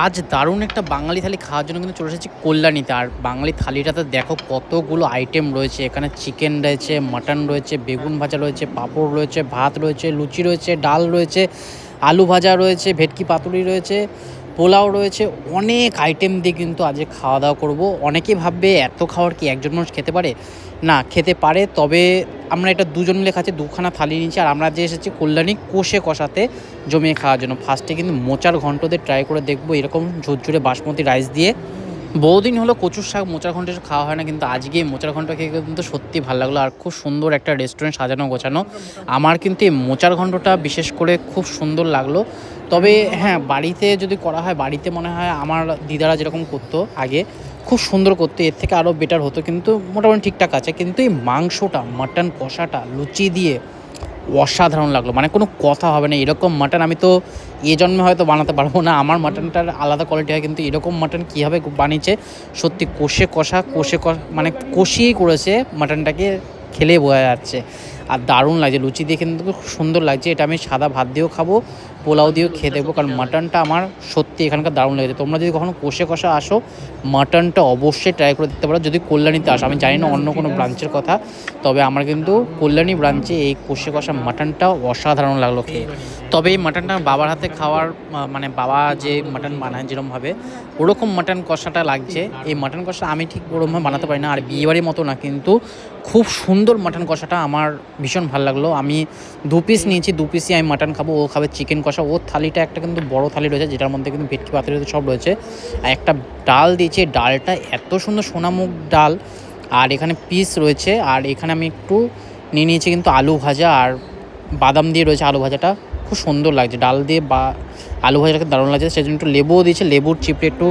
আজ দারুণ একটা বাঙালি থালি খাওয়ার জন্য কিন্তু চলে এসেছি কল্যাণীতে। আর বাঙালি থালিটাতে দেখো কতগুলো আইটেম রয়েছে। এখানে চিকেন রয়েছে, মাটন রয়েছে, বেগুন ভাজা রয়েছে, পাঁপড় রয়েছে, ভাত রয়েছে, লুচি রয়েছে, ডাল রয়েছে, আলু ভাজা রয়েছে, ভেটকি পাতুরি রয়েছে, পোলাও রয়েছে। অনেক আইটেম দিয়ে কিন্তু আজকে খাওয়া দাওয়া করব। অনেকেই ভাববে এত খাবার কি একজন মানুষ খেতে পারে? না, খেতে পারে। তবে আমরা এটা দুজন মিলে খাচ্ছি, দুখানা থালি নিচ্ছি। আর আমরা যে এসেছি কল্যাণী কষে কষাতে জমিয়ে খাওয়ার জন্য। ফার্স্টে কিন্তু মোচার ঘন্ট দিয়ে ট্রাই করে দেখবো, এরকম ঝুরঝুরে বাসমতি রাইস দিয়ে। বহুদিন হলো কচুর শাক মোচার ঘন্ট এসব খাওয়া হয় না, কিন্তু আজকে মোচার ঘন্ট খেয়ে কিন্তু সত্যি ভালো লাগলো। আর খুব সুন্দর একটা রেস্টুরেন্ট সাজানো গোছানো। আমার কিন্তু এই মোচার ঘন্টটা বিশেষ করে খুব সুন্দর লাগলো। তবে হ্যাঁ, বাড়িতে যদি করা হয়, বাড়িতে মনে হয় আমার দিদারা যেরকম করতো আগে খুব সুন্দর করতো, এর থেকে আরও বেটার হতো। কিন্তু মোটামুটি ঠিকঠাক আছে। কিন্তু এই মাংসটা, মাটন কষাটা লুচি দিয়ে অসাধারণ লাগলো, মানে কোনো কথা হবে না। এরকম মাটন আমি তো এ জন্মে হয়তো বানাতে পারবো না। আমার মাটনটার আলাদা কোয়ালিটি হয়, কিন্তু এরকম মাটন কীভাবে বানিয়েছে সত্যি। মানে কষিয়েই করেছে মাটনটাকে, খেলে বোঝা যাচ্ছে। আর দারুণ লাগছে, লুচি দিয়ে কিন্তু খুব সুন্দর লাগছে। এটা আমি সাদা ভাত দিয়েও খাবো, পোলাও দিয়েও খেয়ে দেখবো, কারণ মাটনটা আমার সত্যি এখানকার দারুণ লেগেছে। তোমরা যদি কখনো কষে কষা আসো, মাটনটা অবশ্যই ট্রাই করে দেখতে পারো, যদি কল্যাণীতে আসো। আমি জানি না অন্য কোনো ব্রাঞ্চের কথা, তবে আমার কিন্তু কল্যাণী ব্রাঞ্চে এই কষে কষা মাটনটাও অসাধারণ লাগলো খেয়ে। তবে এই মাটনটা বাবার হাতে খাওয়ার মানে বাবা যে মাটন বানায় যেরকমভাবে, ওরকম মাটন কষাটা লাগছে। এই মাটন কষা আমি ঠিক ওরকমভাবে বানাতে পারি না, আর বিয়েবাড়ির মতো না, কিন্তু খুব সুন্দর মাটন কষাটা আমার ভীষণ ভালো লাগলো। আমি 2 পিস নিয়েছি, 2 পিসই আমি মাটন খাবো, ও খাবে চিকেন কষা। ওর থালিটা একটা কিন্তু বড় থালি রয়েছে, যেটার মধ্যে কিন্তু ভেটকি পাতুরি সব রয়েছে। আর একটা ডাল দিয়েছে, ডালটা এত সুন্দর সোনামুখ ডাল। আর এখানে পিস রয়েছে। আর এখানে আমি একটু নিয়ে নিয়েছি কিন্তু আলু ভাজা, আর বাদাম দিয়ে রয়েছে আলু ভাজাটা, খুব সুন্দর লাগছে। ডাল দিয়ে বা আলু ভাজাটাকে দারুণ লাগছে, সেজন্য একটু লেবুও দিয়েছে। লেবুর চিপে একটু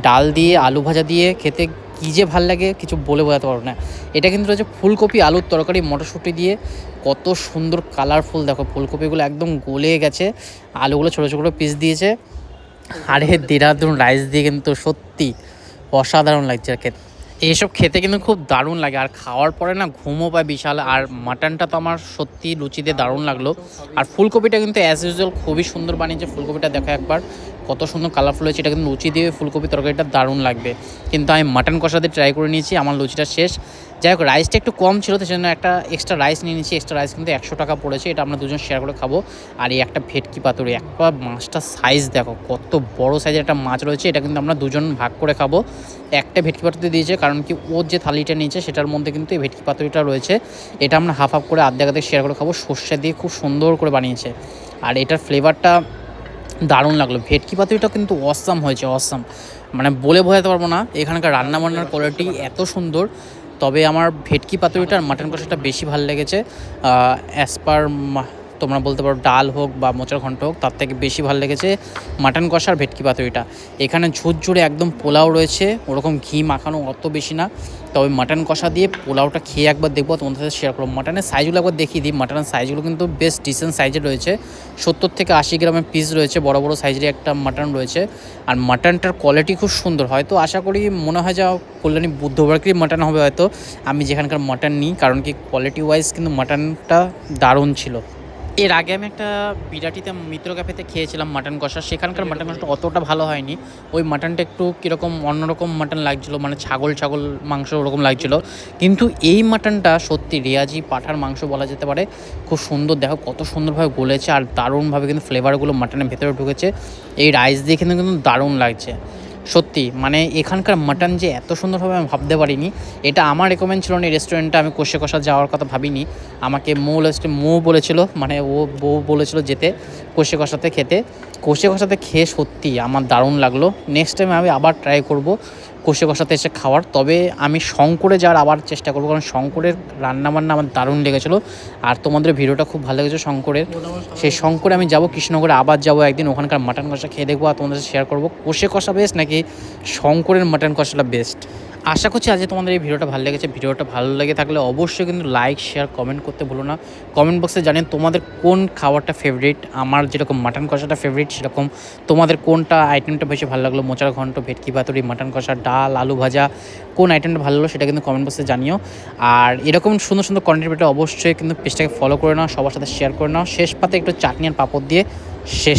ডাল দিয়ে আলু ভাজা দিয়ে খেতে কী যে ভাল লাগে কিছু বলে বোঝাতে পারবো না। এটা কিন্তু রয়েছে ফুলকপি আলুর তরকারি মটরশুঁটি দিয়ে, কত সুন্দর কালারফুল। দেখো ফুলকপিগুলো একদম গলে গেছে, আলুগুলো ছোটো ছোটো পিস দিয়েছে। আরে দেরাদুন রাইস দিয়ে কিন্তু সত্যি অসাধারণ লাগছে খেতে। এইসব খেতে কিন্তু খুব দারুণ লাগে, আর খাওয়ার পরে না ঘুমও পায় বিশাল। আর মাটনটা তো আমার সত্যি লুচি দিয়ে দারুণ লাগলো। আর ফুলকপিটা কিন্তু অ্যাজ ইউজুয়াল খুবই সুন্দর বানিয়েছে। ফুলকপিটা দেখো একবার কত সুন্দর কালারফুল হয়েছে। এটা কিন্তু লুচি দিয়ে ফুলকপি তরকারিটা দারুণ লাগবে। কিন্তু আমি মাটন কষা দিয়ে ট্রাই করে নিয়েছি, আমার লুচিটা শেষ। যাই হোক, রাইসটা একটু কম ছিল, সেজন্য একটা এক্সট্রা রাইস নিয়ে নিয়েছি। এক্সট্রা রাইস কিন্তু 100 টাকা পড়েছে, এটা আমরা দুজন শেয়ার করে খাবো। আর এই একটা ভেটকি পাতুরি, একটা মাছটার সাইজ দেখো কত বড় সাইজের একটা মাছ রয়েছে। এটা কিন্তু আমরা দুজন ভাগ করে খাবো। একটা ভেটকি পাতুরি দিয়েছে, কারণ কি ওর যে থালিটা নিয়েছে সেটার মধ্যে কিন্তু এই ভেটকি পাতুরিটা রয়েছে। এটা আমরা হাফ হাফ করে আর্ধেক আর্ধেক শেয়ার করে খাবো। সর্ষে দিয়ে খুব সুন্দর করে বানিয়েছে, আর এটার ফ্লেভারটা দারুণ লাগলো। ভেটকি পাতুরিটা কিন্তু অসাম হয়েছে, অসাম, মানে বলে বোঝাতে পারবো না এখানকার রান্নাবান্নার কোয়ালিটি এত সুন্দর। তবে আমার ভেটকি পাতুরিটা আর মাটন কষাটা বেশি ভালো লেগেছে। অ্যাজ পার তোমরা বলতে পারো ডাল হোক বা মোচার ঘন্ট হোক, তার থেকে বেশি ভালো লেগেছে মাটন কষা আর ভেটকি পাতুরিটা। এখানে ঝুরঝুরে একদম পোলাও রয়েছে, ওরকম ঘি মাখানো অত বেশি না। তবে মাটন কষা দিয়ে পোলাওটা খেয়ে একবার দেখবো, তোমাদের সাথে শেয়ার করবো। মাটনের সাইজগুলো একবার দেখিয়ে দিই। মাটনের সাইজগুলো কিন্তু বেশ ডিসেন্ট সাইজের রয়েছে, 70 থেকে 80 গ্রামের পিস রয়েছে, বড় বড় সাইজের একটা মাটন রয়েছে। আর মাটনটার কোয়ালিটি খুব সুন্দর। হয়তো আশা করি মনে হয় যা কল্যাণী বুদ্ধবারকেরই মাটন হবে হয়তো, আমি যেখানকার মাটন নিই, কারণ কি কোয়ালিটি ওয়াইজ কিন্তু মাটনটা দারুণ ছিল। এর আগে আমি একটা বিরাটিতে মিত্র ক্যাফেতে খেয়েছিলাম মাটন কষা, সেখানকার মাটন কষাটা অতটা ভালো হয়নি। ওই মাটনটা একটু কীরকম অন্যরকম মাটন লাগছিলো, মানে ছাগল মাংস ওরকম লাগছিলো। কিন্তু এই মাটনটা সত্যি রেয়াজি পাঠার মাংস বলা যেতে পারে, খুব সুন্দর। দেখো কত সুন্দরভাবে গলেছে, আর দারুণভাবে কিন্তু ফ্লেভারগুলো মাটনের ভেতরে ঢুকেছে। এই রাইস দিয়ে কিন্তু দারুণ লাগছে সত্যি। মানে এখানকার মাটন যে এত সুন্দরভাবে আমি ভাবতে পারিনি। এটা আমার রেকমেন্ড ছিল না, এই রেস্টুরেন্টে আমি কষে কষা যাওয়ার কথা ভাবিনি। আমাকে মৌ বলেছিল, মানে ও বউ বলেছিল যেতে কষে কষাতে খেতে। কষে কষাতে খেয়ে সত্যি আমার দারুণ লাগলো। নেক্সট টাইম আমি আবার ট্রাই করব কষে কষাতে এসে খাওয়ার। তবে আমি শঙ্করে যাওয়ার আবার চেষ্টা করবো, কারণ শঙ্করের রান্নাবান্না আমার দারুণ লেগেছিলো। আর তোমাদের ভিডিওটা খুব ভালো লেগেছে শঙ্করের, সেই শঙ্করে আমি যাব। কৃষ্ণনগরে আবার যাব একদিন, ওখানকার মাটন কষা খেয়ে দেখবো, আর তোমাদের শেয়ার করবো কষে কষা বেস্ট নাকি শঙ্করের মাটন কষাটা বেস্ট। আশা করছি আজকে তোমাদের এই ভিডিওটা ভালো লেগেছে। ভিডিওটা ভালো লেগে থাকলে অবশ্যই কিন্তু লাইক শেয়ার কমেন্ট করতে ভুলো না। কমেন্ট বক্সে জানেন তোমাদের কোন খাবারটা ফেভারিট। আমার যেরকম মাটন কষাটা ফেভারিট, সেরকম তোমাদের কোনটা আইটেমটা বেশি ভালো লাগলো। মোচার ঘন্ট, ভেটকি পাতুরি, মাটন কষা, ডাল, আলু ভাজা, কোন আইটেমটা ভালো লাগলো সেটা কিন্তু কমেন্ট বক্সে জানিও। আর এরকম সুন্দর সুন্দর কন্টেন্ট ভিডিও অবশ্যই কিন্তু পেজটাকে ফলো করে নাও, সবার সাথে শেয়ার করে নাও। শেষ পাতে একটু চাটনি আর পাঁপড় দিয়ে শেষ।